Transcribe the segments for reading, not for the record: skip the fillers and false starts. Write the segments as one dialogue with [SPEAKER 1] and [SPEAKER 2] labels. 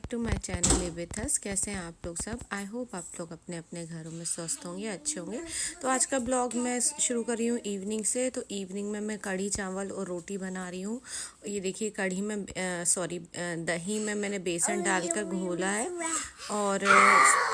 [SPEAKER 1] Back to my channel live with us. कैसे हैं आप लोग सब? आई होप आप लोग अपने अपने घरों में स्वस्थ होंगे, अच्छे होंगे। तो आज का ब्लॉग मैं शुरू कर रही हूँ इवनिंग से। तो इवनिंग में मैं कढ़ी चावल और रोटी बना रही हूँ। ये देखिए कढ़ी में दही में मैंने बेसन डालकर घोला है। और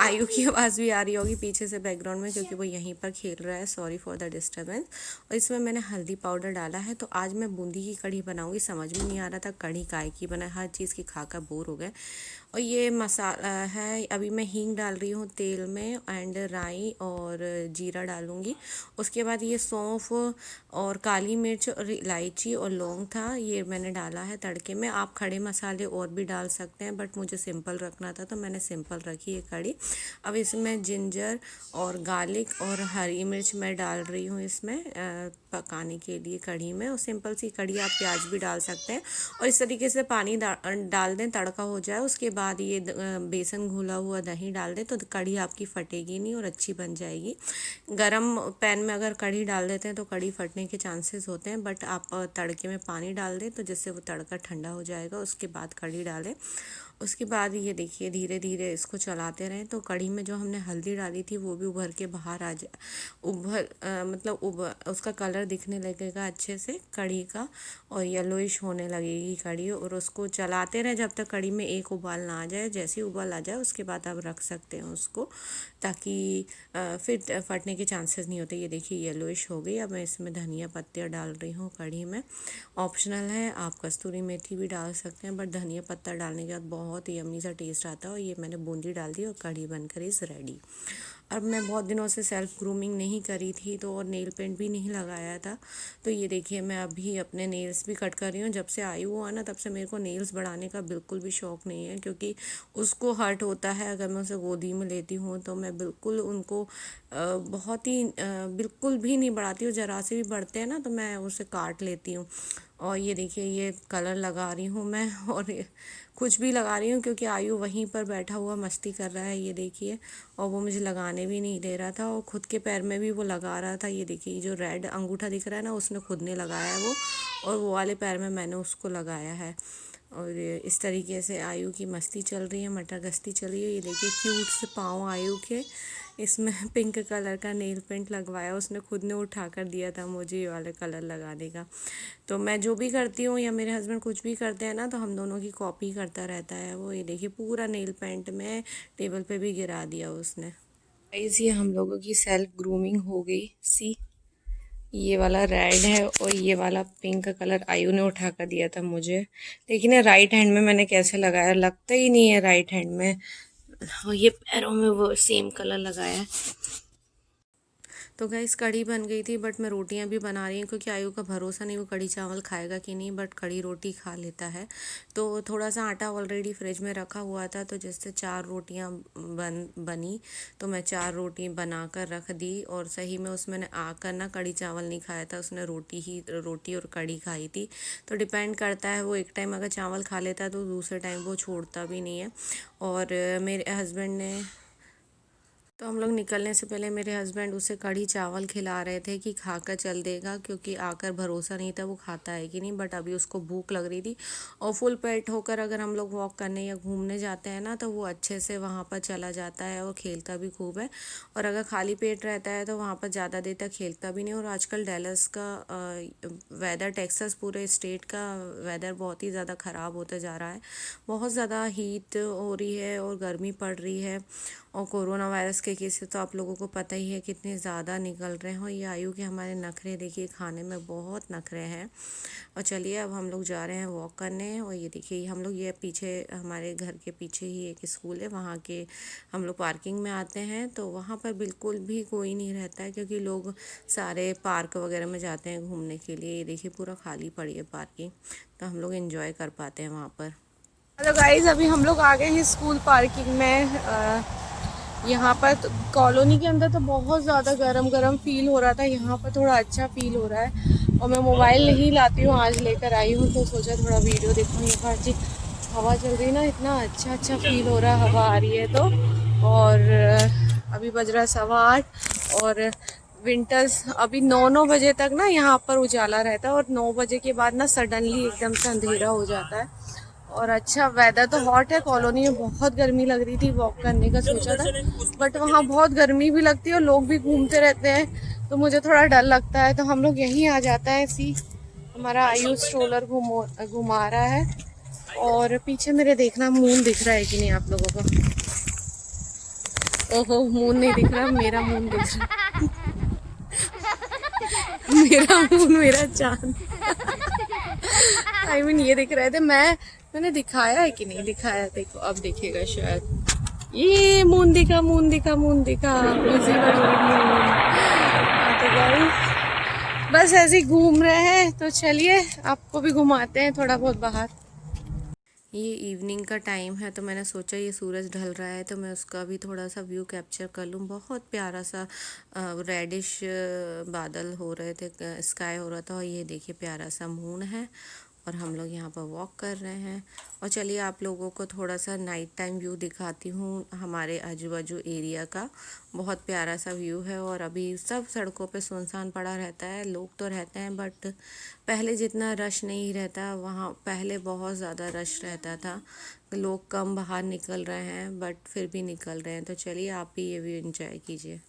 [SPEAKER 1] आयु की आवाज़ भी आ रही होगी पीछे से बैकग्राउंड में, क्योंकि वो यहीं पर खेल रहा है। Sorry for the disturbance. और इसमें मैंने हल्दी पाउडर डाला है। तो आज मैं बूंदी की कढ़ी बनाऊँगी। समझ में नहीं आ रहा था कढ़ी काय की बनाए, हर चीज़ की खाकर बोर हो गए। और ये मसाला है, अभी मैं हींग डाल रही हूँ तेल में, एंड राई और जीरा डालूँगी। उसके बाद ये सौंफ और काली मिर्च और इलायची और लौंग था, ये मैंने डाला है तड़के में। आप खड़े मसाले और भी डाल सकते हैं, बट मुझे सिंपल रखना था तो मैंने सिंपल रखी है कढ़ी। अब इसमें जिंजर और गार्लिक और हरी मिर्च मैं डाल रही हूँ इसमें पकाने के लिए कढ़ी में। और सिंपल सी कढ़ी, आप प्याज भी डाल सकते हैं। और इस तरीके से पानी डाल दें, तड़का हो जाए। उसके बाद ये बेसन घुला हुआ दही डाल दें, तो कढ़ी आपकी फटेगी नहीं और अच्छी बन जाएगी। गरम पैन में अगर कढ़ी डाल देते हैं तो कढ़ी फटने के चांसेस होते हैं, बट आप तड़के में पानी डाल दें तो जिससे वो तड़का ठंडा हो जाएगा। उसके बाद कढ़ी डालें। उसके बाद ये देखिए धीरे धीरे इसको चलाते रहें तो कढ़ी में जो हमने हल्दी डाली थी वो भी उभर के बाहर आ जाए। उसका कलर दिखने लगेगा अच्छे से कढ़ी का, और येलोइश होने लगेगी कढ़ी। और उसको चलाते रहें जब तक कढ़ी में एक उबाल ना आ जाए। जैसे ही उबाल आ जाए उसके बाद आप रख सकते हैं उसको, ताकि फिर फटने के चांसेस नहीं होते। ये देखिए येलोइश हो गई। अब मैं इसमें धनिया पत्तियाँ डाल रही हूँ कढ़ी में। ऑप्शनल है, आप कस्तूरी मेथी भी डाल सकते हैं, बट धनिया पत्ता डालने के बाद बहुत ही यम्मी सा टेस्ट आता है। और ये मैंने बूंदी डाल दी और कढ़ी बनकर इज़ रेडी। अब मैं बहुत दिनों से सेल्फ़ ग्रूमिंग नहीं करी थी, तो और नेल पेंट भी नहीं लगाया था। तो ये देखिए मैं अभी अपने नेल्स भी कट कर रही हूँ। जब से आई हुआ ना तब से मेरे को नेल्स बढ़ाने का बिल्कुल भी शौक़ नहीं है, क्योंकि उसको हर्ट होता है। अगर मैं उसे गोदी में लेती हूँ तो मैं बिल्कुल उनको बहुत ही बिल्कुल भी नहीं बढ़ाती हूँ। ज़रा से भी बढ़ते हैं ना तो मैं उसे काट लेती हूँ। और ये देखिए ये कलर लगा रही हूँ मैं, और कुछ भी लगा रही हूँ क्योंकि आयु वहीं पर बैठा हुआ मस्ती कर रहा है, ये देखिए। और वो मुझे लगाने भी नहीं दे रहा था, और खुद के पैर में भी वो लगा रहा था। ये देखिए जो रेड अंगूठा दिख रहा है ना, उसने खुद ने लगाया है वो, और वो वाले पैर में मैंने उसको लगाया है। और इस तरीके से आयु की मस्ती चल रही है, मटर गश्ती चल रही है। ये देखिए क्यूट से पाँव आयु के, इसमें पिंक कलर का नेल पेंट लगवाया, उसने खुद ने उठा कर दिया था मुझे ये वाले कलर लगाने का। तो मैं जो भी करती हूँ या मेरे हस्बैंड कुछ भी करते हैं ना, तो हम दोनों की कॉपी करता रहता है वो। ये देखिए पूरा नेल पेंट में टेबल पे भी गिरा दिया उसने। गाइस ये हम लोगों की सेल्फ ग्रूमिंग हो गई। सी, ये वाला रेड है और ये वाला पिंक कलर आयु ने उठा कर दिया था मुझे। देखिए ना राइट हैंड में मैंने कैसे लगाया, लगता ही नहीं है राइट हैंड में। और ये पैरों में वो सेम कलर लगाया है। तो गाइस कढ़ी बन गई थी, बट मैं रोटियां भी बना रही हूँ, क्योंकि आयु का भरोसा नहीं वो कढ़ी चावल खाएगा कि नहीं, बट कढ़ी रोटी खा लेता है। तो थोड़ा सा आटा ऑलरेडी फ्रिज में रखा हुआ था, तो जिससे 4 रोटियां बनी। तो मैं 4 रोटी बनाकर रख दी। और सही में उसमें आकर ना कढ़ी चावल नहीं खाया था, उसने रोटी और कढ़ी खाई थी। तो डिपेंड करता है, वो एक टाइम अगर चावल खा लेता है तो दूसरे टाइम वो छोड़ता भी नहीं है। और मेरे हस्बैंड ने, तो हम लोग निकलने से पहले मेरे हस्बैंड उसे कढ़ी चावल खिला रहे थे कि खाकर चल देगा, क्योंकि आकर भरोसा नहीं था वो खाता है कि नहीं। बट अभी उसको भूख लग रही थी। और फुल पेट होकर अगर हम लोग वॉक करने या घूमने जाते हैं ना, तो वो अच्छे से वहाँ पर चला जाता है और खेलता भी खूब है। और अगर खाली पेट रहता है तो वहाँ पर ज़्यादा देर तक खेलता भी नहीं। और आजकल डैलस का वेदर, टेक्सास पूरे स्टेट का वेदर बहुत ही ज़्यादा ख़राब होता जा रहा है। बहुत ज़्यादा हीट हो रही है और गर्मी पड़ रही है। और कोरोना वायरस के केसेस तो आप लोगों को पता ही है कितने ज़्यादा निकल रहे हैं। और ये आयु के हमारे नखरे देखिए, खाने में बहुत नखरे हैं। और चलिए अब हम लोग जा रहे हैं वॉक करने। और ये देखिए हम लोग, ये पीछे हमारे घर के पीछे ही एक स्कूल है, वहाँ के हम लोग पार्किंग में आते हैं। तो वहाँ पर बिल्कुल भी कोई नहीं रहता है, क्योंकि लोग सारे पार्क वगैरह में जाते हैं घूमने के लिए। ये देखिए पूरा खाली पड़ी है पार्किंग, तो हम लोग एंजॉय कर पाते हैं वहाँ पर। हेलो गाइस, अभी हम लोग आ गए हैं स्कूल पार्किंग में। यहाँ पर तो कॉलोनी के अंदर तो बहुत ज़्यादा गरम फील हो रहा था, यहाँ पर थोड़ा अच्छा फील हो रहा है। और मैं मोबाइल नहीं लाती हूँ, आज लेकर आई हूँ, तो सोचा थोड़ा वीडियो देखूँ। ये बात हवा चल रही ना, इतना अच्छा फील हो रहा है, हवा आ रही है तो। और अभी बज रहा है 8:15। और विंटर्स अभी 9 बजे तक ना यहाँ पर उजाला रहता है, और 9 बजे के बाद ना सडनली एकदम से अंधेरा हो जाता है। और अच्छा वेदर तो हॉट है। कॉलोनी में बहुत गर्मी लग रही थी, वॉक करने का सोचा था, बट वहाँ बहुत गर्मी भी लगती है और लोग भी घूमते रहते हैं, तो मुझे थोड़ा डर लगता है। तो हम लोग यहीं आ जाता है। ऐसी हमारा आयुष स्ट्रोलर घुमा रहा है। और पीछे मेरे देखना मून दिख रहा है कि नहीं आप लोगों को? ओहो, मून नहीं दिख रहा, मेरा मून दिख रहा। मेरा मून, मेरा चांद। आई मीन ये दिख रहे थे। मैंने दिखाया है कि नहीं दिखाया? देखो अब दिखेगा शायद। ये मून दिखा, मून दिखा, मून दिखा, विजिबल मून। तो गाइस बस ऐसे ही घूम रहे हैं, तो चलिए आपको भी घुमाते हैं थोड़ा बहुत बाहर। ये इवनिंग का टाइम है, तो मैंने सोचा ये सूरज ढल रहा है तो मैं उसका भी थोड़ा सा व्यू कैप्चर कर लूँ। बहुत प्यारा सा रेडिश बादल हो रहे थे, स्काई हो रहा था, और ये देखिए प्यारा सा मून है और हम लोग यहाँ पर वॉक कर रहे हैं। और चलिए आप लोगों को थोड़ा सा नाइट टाइम व्यू दिखाती हूँ हमारे आजू बाजू एरिया का। बहुत प्यारा सा व्यू है और अभी सब सड़कों पे सुनसान पड़ा रहता है। लोग तो रहते हैं बट पहले जितना रश नहीं रहता। वहाँ पहले बहुत ज़्यादा रश रहता था, लोग कम बाहर निकल रहे हैं बट फिर भी निकल रहे हैं। तो चलिए आप भी ये व्यू एंजॉय कीजिए।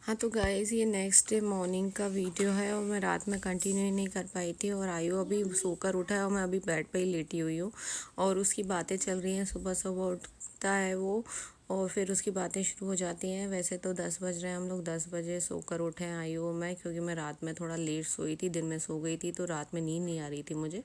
[SPEAKER 1] हाँ तो गाइज़ ये नेक्स्ट डे मॉर्निंग का वीडियो है और मैं रात में कंटिन्यू नहीं कर पाई थी। और आयु अभी सोकर उठा है और मैं अभी बेड पे ही लेटी हुई हूँ और उसकी बातें चल रही हैं। सुबह सुबह उठता है वो और फिर उसकी बातें शुरू हो जाती हैं। वैसे तो 10 बज रहे हैं, हम लोग 10 बजे सोकर उठे हैं आयु और मैं, क्योंकि मैं रात में थोड़ा लेट सोई थी, दिन में सो गई थी तो रात में नींद नहीं आ रही थी मुझे।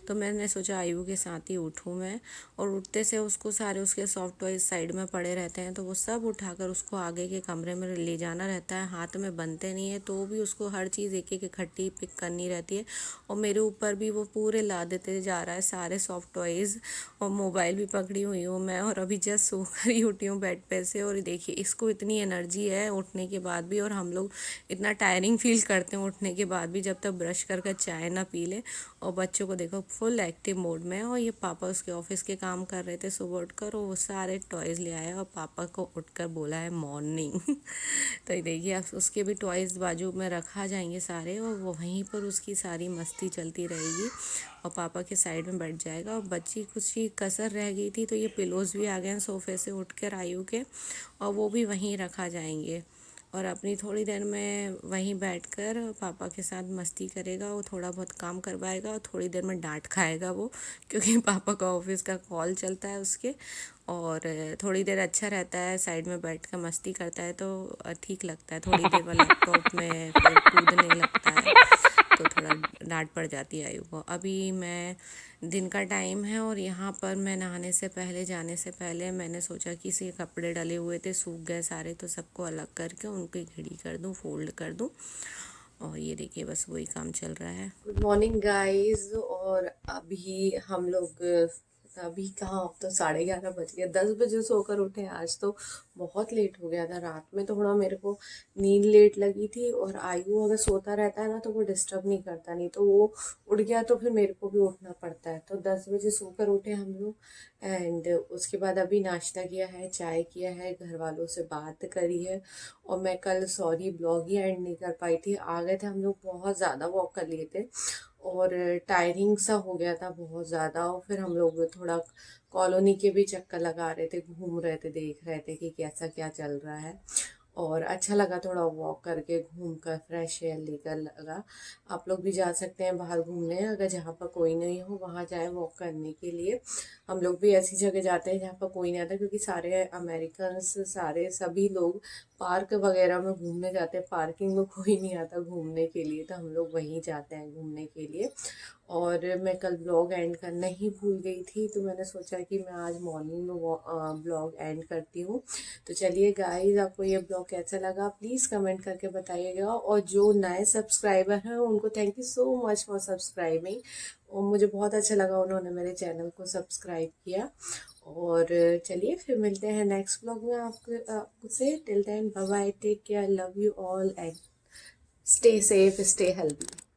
[SPEAKER 1] तो मैंने सोचा आयु के साथ ही उठूँ मैं। और उठते से उसको सारे उसके सॉफ्ट टॉयज साइड में पड़े रहते हैं तो वो सब उठाकर उसको आगे के कमरे में ले जाना रहता है। हाथ में बनते नहीं है तो भी उसको हर चीज़ एक एक इकट्ठी पिक करनी रहती है। और मेरे ऊपर भी वो पूरे ला देते जा रहा है सारे सॉफ्ट टॉयज़। और मोबाइल भी पकड़ी हुई हूँ मैं और अभी जस्ट सोकर ही उठी हूँ बेड पे से। और देखिए इसको इतनी एनर्जी है उठने के बाद भी, और हम लोग इतना टायरिंग फील करते हैं उठने के बाद भी जब तक ब्रश कर चाय ना पी ले। और बच्चों को देखो फुल एक्टिव मोड में है। और ये पापा उसके ऑफिस के काम कर रहे थे सुबह उठकर, और वो सारे टॉयज़ ले आए और पापा को उठकर बोला है मॉर्निंग। तो ये देखिए अब उसके भी टॉयज़ बाजू में रखा जाएंगे सारे और वो वहीं पर उसकी सारी मस्ती चलती रहेगी और पापा के साइड में बैठ जाएगा। और बच्ची कुछ ही कसर रह गई थी तो ये पिलोज़ भी आ गए हैं सोफ़े से उठ कर आयु के, और वो भी वहीं रखा जाएंगे। और अपनी थोड़ी देर में वहीं बैठकर पापा के साथ मस्ती करेगा, वो थोड़ा बहुत काम करवाएगा और थोड़ी देर में डांट खाएगा वो, क्योंकि पापा का ऑफिस का कॉल चलता है उसके। और थोड़ी देर अच्छा रहता है, साइड में बैठ कर मस्ती करता है तो ठीक लगता है। थोड़ी देर बाद लैपटॉप में फिर कूदने लगता है तो थोड़ा डांट पड़ जाती है आयु को। अभी मैं दिन का टाइम है और यहाँ पर मैं नहाने से पहले, जाने से पहले मैंने सोचा कि इसे कपड़े डले हुए थे सूख गए सारे तो सबको अलग करके उनकी घड़ी कर दूँ, फोल्ड कर दूँ। और ये देखिए बस वही काम चल रहा है। Good morning guys. और अभी हम लोग, अभी कहाँ, अब तो 11:30 बज गए। 10 बजे सोकर उठे। आज तो बहुत लेट हो गया था। रात में थोड़ा मेरे को नींद लेट लगी थी और आयु अगर सोता रहता है ना तो वो डिस्टर्ब नहीं करता, नहीं तो वो उठ गया तो फिर मेरे को भी उठना पड़ता है। तो 10 बजे सोकर उठे हम लोग। एंड उसके बाद अभी नाश्ता किया है, चाय किया है, घर वालों से बात करी है। और मैं कल सॉरी ब्लॉग ही एंड नहीं कर पाई थी। आ गए थे हम लोग, बहुत ज़्यादा वॉक कर लिए थे और टायरिंग सा हो गया था बहुत ज़्यादा। और फिर हम लोग थोड़ा कॉलोनी के भी चक्कर लगा रहे थे, घूम रहे थे, देख रहे थे कि कैसा क्या चल रहा है। और अच्छा लगा थोड़ा वॉक करके, घूम कर फ्रेश एयर लेकर लगा। आप लोग भी जा सकते हैं बाहर घूमने, अगर जहाँ पर कोई नहीं हो वहाँ जाए वॉक करने के लिए। हम लोग भी ऐसी जगह जाते हैं जहाँ पर कोई नहीं आता, क्योंकि सारे अमेरिकन्स, सारे सभी लोग पार्क वगैरह में घूमने जाते हैं, पार्किंग में कोई नहीं आता घूमने के लिए, तो हम लोग वहीं जाते हैं घूमने के लिए। और मैं कल ब्लॉग एंड करना ही भूल गई थी, तो मैंने सोचा कि मैं आज मॉर्निंग में ब्लॉग एंड करती हूँ। तो चलिए गाइस, आपको ये ब्लॉग कैसा लगा प्लीज़ कमेंट करके बताइएगा, और जो नए सब्सक्राइबर हैं उनको thank you so much for subscribing. और मुझे बहुत अच्छा लगा उन्होंने मेरे चैनल को सब्सक्राइब किया। और चलिए फिर मिलते हैं नेक्स्ट ब्लॉग में आपसे। Till then bye bye, take care, love you all and stay safe, stay healthy.